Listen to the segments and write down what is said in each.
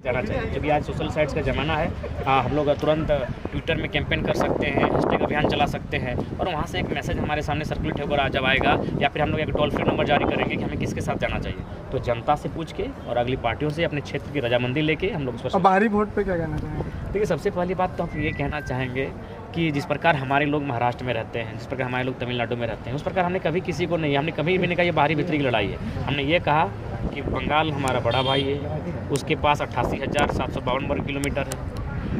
जाना चाहिए, क्योंकि आज सोशल साइट्स का ज़माना है। हम लोग तुरंत ट्विटर में कैंपेन कर सकते हैं, हैशटैग अभियान चला सकते हैं और वहाँ से एक मैसेज हमारे सामने सर्कुलेट होकर जब आएगा या फिर हम लोग एक टोल फ्री नंबर जारी करेंगे कि हमें किसके साथ जाना चाहिए, तो जनता से पूछ के और अगली पार्टियों से अपने क्षेत्र की रजामंदी लेके हम लोग अब बाहरी वोट पे क्या कहना चाहेंगे? देखिए, सबसे पहली बात तो हम ये कहना चाहेंगे कि जिस प्रकार हमारे लोग महाराष्ट्र में रहते हैं, जिस प्रकार हमारे लोग तमिलनाडु में रहते हैं, उस प्रकार हमने कभी किसी को नहीं, हमने कभी भी नहीं कहा ये बाहरी भीतरी की लड़ाई है। हमने ये कहा कि बंगाल हमारा बड़ा भाई है, उसके पास 88,752 वर्ग किलोमीटर है।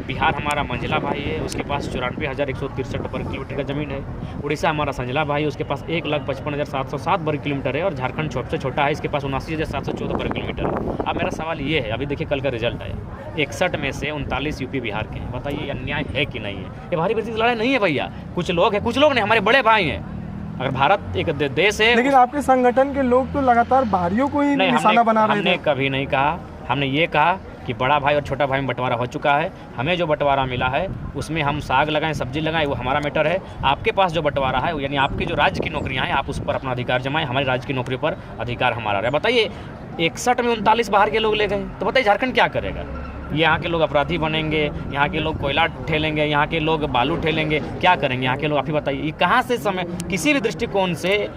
बिहार हमारा मंझला भाई है, उसके पास 94,163 वर्ग किलोमीटर का ज़मीन है। उड़ीसा हमारा संझला भाई है, उसके पास 1,55,707 वर्ग किलोमीटर है और झारखंड सबसे छोटा है, इसके पास 79,714 वर्ग किलोमीटर है। अब मेरा सवाल ये है, अभी देखिए कल का रिजल्ट आया, 61 में से 39 यूपी बिहार के हैं। बताइए अन्याय है कि नहीं है? ये बाहरी भीतरी की लड़ाई नहीं है भैया। कुछ लोग हैं, कुछ लोग नहीं, हमारे बड़े भाई हैं। अगर भारत एक देश है, लेकिन आपके संगठन के लोग तो लगातार बाहरियों को ही निशाना बना रहे थे। हमने कभी नहीं कहा, हमने ये कहा कि बड़ा भाई और छोटा भाई में बंटवारा हो चुका है। हमें जो बंटवारा मिला है उसमें हम साग लगाएं, सब्जी लगाएं, वो हमारा मैटर है। आपके पास जो बंटवारा है, यानी आपकी जो राज्य की नौकरियां हैं, आप उस पर अपना अधिकार जमाएं, हमारे राज्य की नौकरी पर अधिकार हमारा रहा। बताइए 61 में 39 बाहर के लोग ले गए, तो बताइए झारखंड क्या करेगा? यहाँ के लोग अपराधी बनेंगे, यहाँ के लोग कोयला ठेलेंगे, यहाँ के लोग बालू ठेलेंगे, क्या करेंगे यहाँ के लोग? आप ही बताइए, ये कहाँ से समय किसी भी दृष्टिकोण से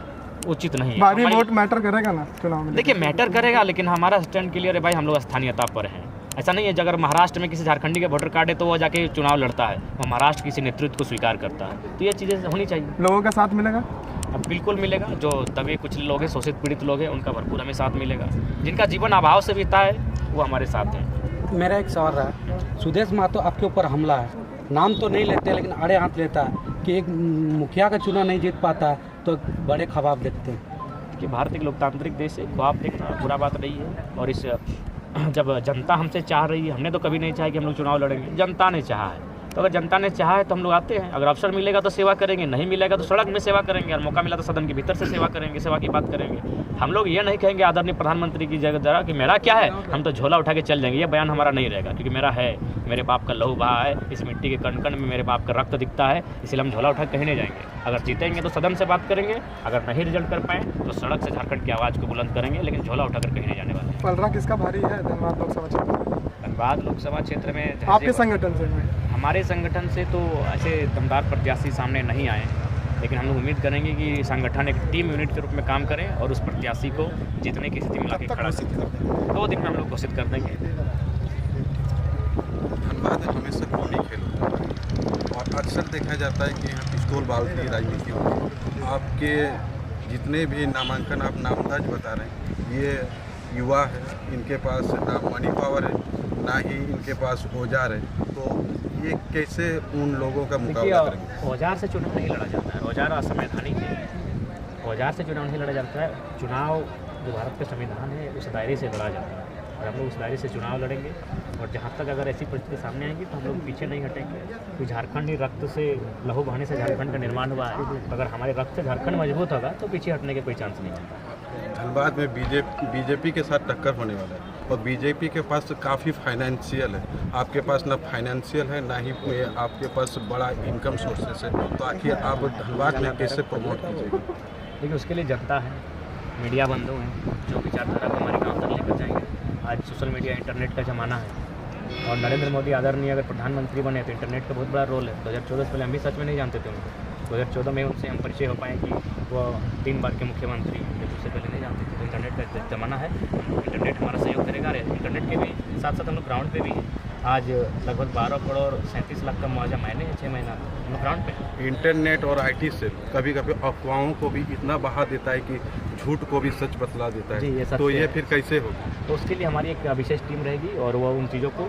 उचित नहीं है। बाहरी वोट मैटर करेगा ना चुनाव में? देखिए मैटर करेगा, लेकिन हमारा स्टैंड क्लियर है भाई, हम लोग स्थानीयता पर हैं। ऐसा नहीं है अगर महाराष्ट्र में किसी झारखंडी के वोटर कार्ड है तो वो जाके चुनाव लड़ता है, वो महाराष्ट्र किसी नेतृत्व को स्वीकार करता है, तो ये चीज़ें होनी चाहिए। लोगों का साथ मिलेगा? अब बिल्कुल मिलेगा। जो तभी कुछ लोग हैं, शोषित पीड़ित लोग हैं, उनका भरपूर हमें साथ मिलेगा। जिनका जीवन अभाव से बीता है वो हमारे साथ हैं। मेरा एक सवाल रहा, सुदेश महतो आपके ऊपर हमला है, नाम तो नहीं लेते लेकिन आड़े हाथ लेता है कि एक मुखिया का चुनाव नहीं जीत पाता तो बड़े ख्वाब देखते हैं कि भारत एक लोकतांत्रिक देश है, ख्वाब देखना बुरा बात नहीं है। और इस जब जनता हमसे चाह रही है, हमने तो कभी नहीं चाहा कि हम लोग चुनाव लड़ेंगे, जनता ने चाहा है, तो अगर जनता ने चाहा है तो हम लोग आते हैं। अगर अवसर मिलेगा तो सेवा करेंगे, नहीं मिलेगा तो सड़क में सेवा करेंगे, और मौका मिला तो सदन के भीतर से सेवा करेंगे, सेवा की बात करेंगे। हम लोग ये नहीं कहेंगे आदरणीय प्रधानमंत्री की जगह कि मेरा क्या है, हम तो झोला उठा के चल जाएंगे, ये बयान हमारा नहीं रहेगा। क्योंकि मेरा है, मेरे बाप का लहू बहा है, इस मिट्टी के कण कण में मेरे बाप का रक्त दिखता है, इसलिए हम झोला उठा के कहीं नहीं जाएंगे। अगर जीतेंगे तो सदन से बात करेंगे, अगर नहीं रिजल्ट कर पाए तो सड़क से झारखंड की आवाज़ को बुलंद करेंगे, लेकिन झोला उठाकर कहीं नहीं जाने वाले। पलड़ा किसका भारी है धनबाद लोकसभा क्षेत्र? धनबाद लोकसभा क्षेत्र में आपके संगठन से? हमारे संगठन से तो ऐसे दमदार प्रत्याशी सामने नहीं आए, लेकिन हम लोग उम्मीद करेंगे कि संगठन एक टीम यूनिट के रूप में काम करें और उस प्रत्याशी को जीतने की स्थिति में लाके खड़ा करें। 2 दिन में हम लोग घोषित कर देंगे। धनबाद हमेशा खूनी खेल होता है और अक्सर देखा जाता है कि यहाँ पिस्तौल बाल की राजनीति होती है। आपके जितने भी नामांकन आप नामदर्ज बता रहे हैं, ये युवा है, इनके पास ना मनी पावर है, ना ही इनके पास औजार है, तो ये कैसे उन लोगों का मुकाबला करेंगे? औजार से चुनाव नहीं लड़ा जाता है, औजार असंवैधानिक है, औजार से चुनाव नहीं लड़ा जाता है। चुनाव जो भारत का संविधान है उस दायरे से लड़ा जाता है, और हम लोग उस दायरे से चुनाव लड़ेंगे। और जहाँ तक अगर ऐसी परिस्थिति सामने आएगी तो हम लोग पीछे नहीं हटेंगे, क्योंकि झारखंड ही रक्त से लहू बहाने से झारखंड का निर्माण हुआ है। अगर हमारे रक्त से झारखंड मजबूत होगा तो पीछे हटने के कोई चांस नहीं होता। धनबाद में बीजेपी के साथ टक्कर होने वाला है और बीजेपी के पास काफ़ी फाइनेंशियल है, आपके पास ना फाइनेंशियल है ना ही आपके पास बड़ा इनकम सोर्सेस है, तो आखिर आप धनबाद में कैसे प्रमोट कीजिएगा? देखिए उसके लिए जनता है, मीडिया बंधु हैं जो विचारधारा को हमारे गाँव तक लेकर जाएंगे। आज सोशल मीडिया इंटरनेट का ज़माना है और नरेंद्र मोदी आदरणीय अगर प्रधानमंत्री बने तो इंटरनेट का बहुत बड़ा रोल है। 2014 से पहले हम भी सच में नहीं जानते थे उनको, 2014 में उनसे हम परिचय हो पाए कि वो 3 बार के मुख्यमंत्री, उससे पहले नहीं जानते थे। तो इंटरनेट का ज़माना है, इंटरनेट हमारा सहयोग करेगा। इंटरनेट के भी साथ साथ हम लोग ग्राउंड पे भी हैं। आज लगभग 12 करोड़ 37 लाख का मुआवजा महीने 6 महीना हम लोग ग्राउंड पे। इंटरनेट और IT से कभी कभी अफवाहों को भी इतना बढ़ा देता है कि झूठ को भी सच बतला देता है, जी, तो ये फिर कैसे होगा? तो उसके लिए हमारी एक विशेष टीम रहेगी और वो उन चीज़ों को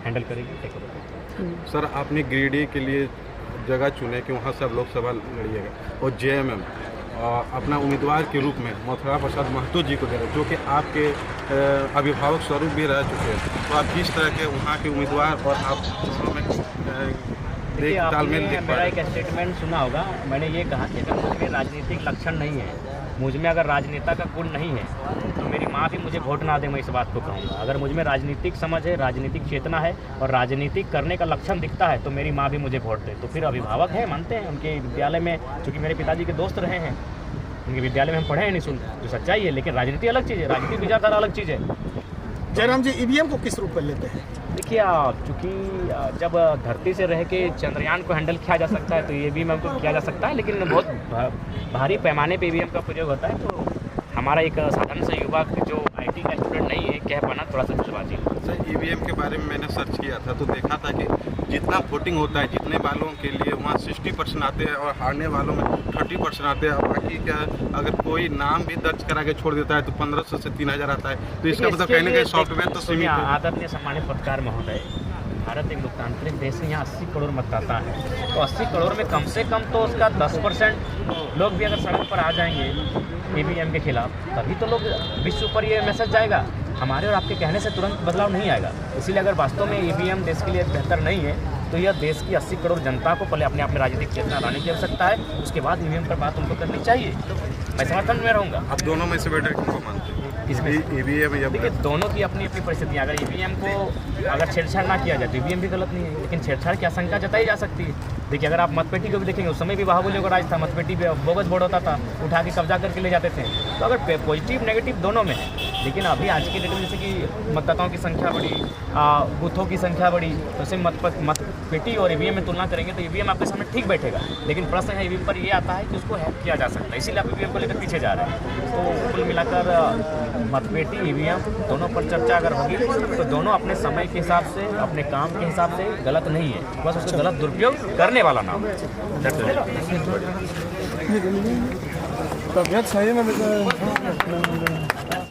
हैंडल करेगी। सर आपने गिरिडीह के लिए जगह चुने कि वहाँ से आप लोकसभा लड़िएगा और JMM अपना उम्मीदवार के रूप में मथुरा प्रसाद महतो जी को दे रहे, जो कि आपके अभिभावक स्वरूप भी रह चुके हैं, तो आप किस तरह के वहाँ के उम्मीदवार और आप दोनों में तालमेल देख पा मेरा रहे? एक स्टेटमेंट सुना होगा, मैंने ये कहा कि अगर मुझ में राजनीतिक लक्षण नहीं है, मुझ में अगर राजनेता का गुण नहीं है, तो मेरी माँ भी मुझे वोट ना दे, मैं इस बात को कहूँगा। अगर मुझ में राजनीतिक समझ है, राजनीतिक चेतना है और राजनीतिक करने का लक्षण दिखता है, तो मेरी माँ भी मुझे वोट दे। तो फिर अभिभावक हैं, मानते हैं, उनके विद्यालय में, चूँकि मेरे पिताजी के दोस्त रहे हैं, उनके विद्यालय में हम पढ़े हैं, नहीं सुन, जो सच्चाई है। लेकिन राजनीति अलग चीज़ है, राजनीतिक विचारधारा अलग चीज़ है। जयराम जी ईवीएम को किस रूप में लेते हैं? देखिए चूँकि जब धरती से रह के चंद्रयान को हैंडल किया जा सकता है तो ईवीएम को किया जा सकता है, लेकिन बहुत भारी पैमाने पे ईवीएम का प्रयोग होता है। तो हमारा एक साधारण सा युवा जो IT का स्टूडेंट नहीं है, कह पाना थोड़ा सा जल्दबाजी। सर ईवीएम के बारे में मैंने सर्च किया था तो देखा था कि जितना वोटिंग होता है जितने वालों के लिए वहाँ 60% आते हैं और हारने वालों में 30% आते हैं। और बाकी क्या अगर कोई नाम भी दर्ज करा के छोड़ देता है तो 1500 से 3000 आता है। तो इसका मतलब कहीं ना कहीं सॉफ्टवेयर तो सीमित है। आदरणीय सम्मानित पत्रकार महोदय, भारत एक लोकतांत्रिक देश है, यहाँ 80 करोड़ मतदाता है। तो 80 करोड़ में कम से कम तो उसका 10% लोग भी अगर सड़क पर आ जाएंगे ईवीएम के खिलाफ, तभी तो लोग विश्व पर ये मैसेज जाएगा। हमारे और आपके कहने से तुरंत बदलाव नहीं आएगा। इसीलिए अगर वास्तव में ईवीएम देश के लिए बेहतर नहीं है तो यह देश की 80 करोड़ जनता को पहले अपने आप में राजनीतिक चेतना लाने की आवश्यकता है, उसके बाद ईवीएम पर बात उनको करनी चाहिए। मैं समर्थन में रहूँगा। अब दोनों में से बेटर किसको मानते हैं? इसमें ईवीएम या देखिए दोनों की अपनी अपनी परिस्थितियाँ। अगर ईवीएम को अगर छेड़छाड़ ना किया जाए तो ईवीएम भी गलत नहीं है, लेकिन छेड़छाड़ की आशंका जताई जा सकती है। देखिए अगर आप मतपेटी को भी देखेंगे, उस समय भी बाहुबलियों का राज था, मतपेटी पे बोगस वोट होता था, उठा के कब्जा करके ले जाते थे। तो अगर पॉजिटिव नेगेटिव दोनों में है, लेकिन अभी आज की डेट में जैसे कि मतदाताओं की संख्या बढ़ी, बूथों की संख्या बढ़ी, तो उसे मतपेटी और ईवीएम में तुलना करेंगे तो ईवीएम आपके सामने ठीक बैठेगा। लेकिन प्रश्न है ईवीएम पर ये आता है कि उसको हैक किया जा सकता है, इसीलिए आप ईवीएम को लेकर पीछे जा रहे हैं। तो कुल मिलाकर मतपेटी ईवीएम दोनों पर चर्चा अगर होगी तो दोनों अपने समय के हिसाब से, अपने काम के हिसाब से गलत नहीं है, बस उसका गलत दुरुपयोग करने वाला नाम है। तबियत सही में